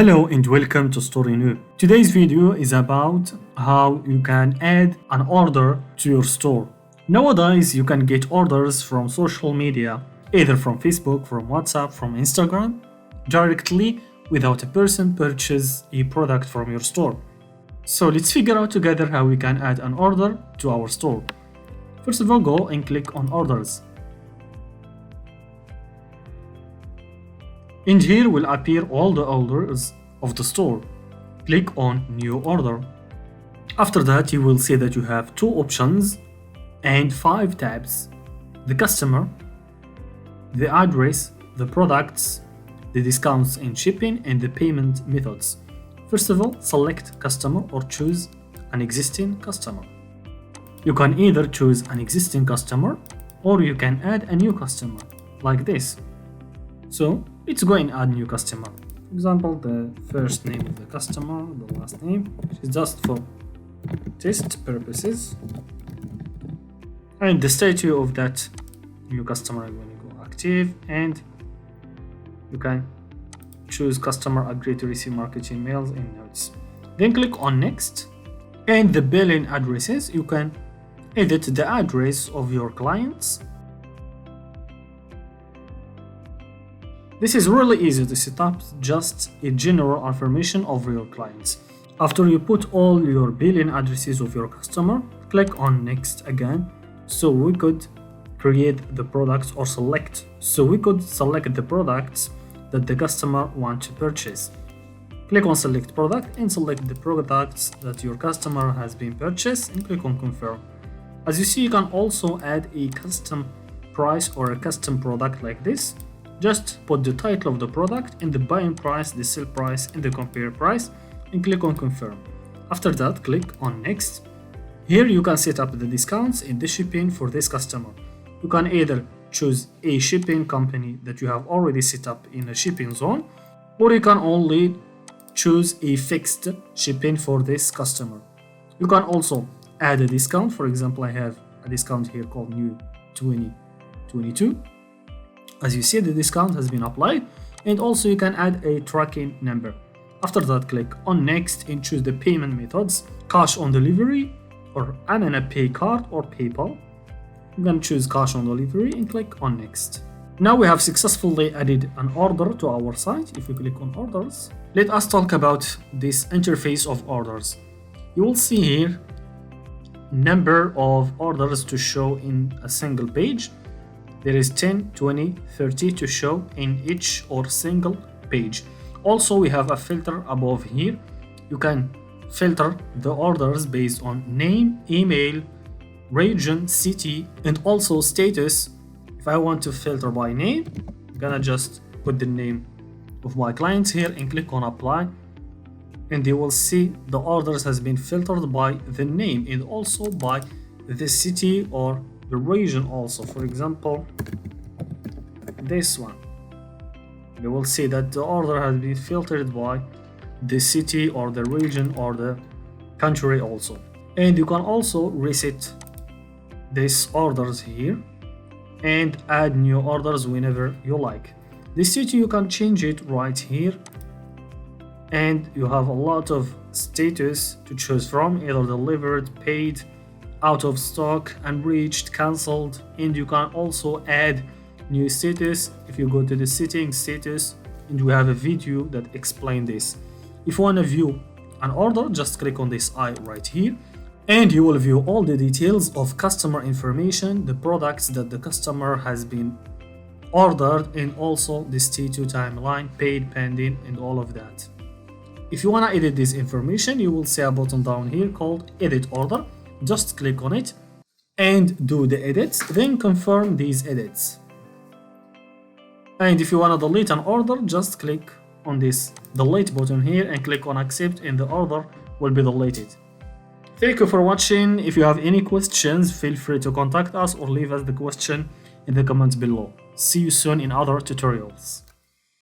Hello and welcome to Storeino. Today's video is about how you can add an order to your store. Nowadays, you can get orders from social media, either from Facebook, from WhatsApp, from Instagram, directly without a person purchase a product from your store. So let's figure out together how we can add an order to our store. First of all, go and click on orders. And here will appear all the orders of the store. Click on new order. After that, you will see that you have two options and 5 tabs: the customer, the address, the products, the discounts and shipping, and the payment methods. First of all, select customer or choose an existing customer. You can either choose an existing customer or you can add a new customer like this. So let's go and add new customer. For example, the first name of the customer, the last name, which is just for test purposes. And the status of that new customer, I'm going to go active, and you can choose customer agree to receive marketing mails and notes. Then click on next, and the billing addresses, you can edit the address of your clients. This is really easy to set up, just a general information of your clients. After you put all your billing addresses of your customer, click on next again, so we could create the products or select the products that the customer wants to purchase. Click on select product and select the products that your customer has been purchased and click on confirm. As you see, you can also add a custom price or a custom product like this. Just put the title of the product and the buying price, the sell price, and the compare price, and click on confirm. After that, click on next. Here you can set up the discounts and the shipping for this customer. You can either choose a shipping company that you have already set up in a shipping zone, or you can only choose a fixed shipping for this customer. You can also add a discount. For example, I have a discount here called new 2022. As you see, the discount has been applied, and also you can add a tracking number. After that, click on next and choose the payment methods: cash on delivery, or pay card, or PayPal. You can choose cash on delivery and click on next. Now we have successfully added an order to our site. If you click on orders, let us talk about this interface of orders. You will see here number of orders to show in a single page. There is 10, 20, 30 to show in each or single page. Also, we have a filter above here. You can filter the orders based on name, email, region, city, and also status. If I want to filter by name, I'm gonna just put the name of my clients here and click on apply, and you will see the orders has been filtered by the name and also by the city or the region also. For example, this one, you will see that the order has been filtered by the city or the region or the country also. And you can also reset these orders here and add new orders whenever you like. The city, you can change it right here, and you have a lot of status to choose from: either delivered, paid, out of stock, unreached, cancelled. And you can also add new status if you go to the settings status, and we have a video that explains this. If you want to view an order, just click on this eye right here, and you will view all the details of customer information, the products that the customer has been ordered, and also the status, timeline, paid, pending, and all of that. If you want to edit this information, you will see a button down here called edit order. Just click on it and do the edits, then confirm these edits. And if you want to delete an order, just click on this delete button here and click on accept, and the order will be deleted. Thank you for watching. If you have any questions, feel free to contact us or leave us the question in the comments below. See you soon in other tutorials.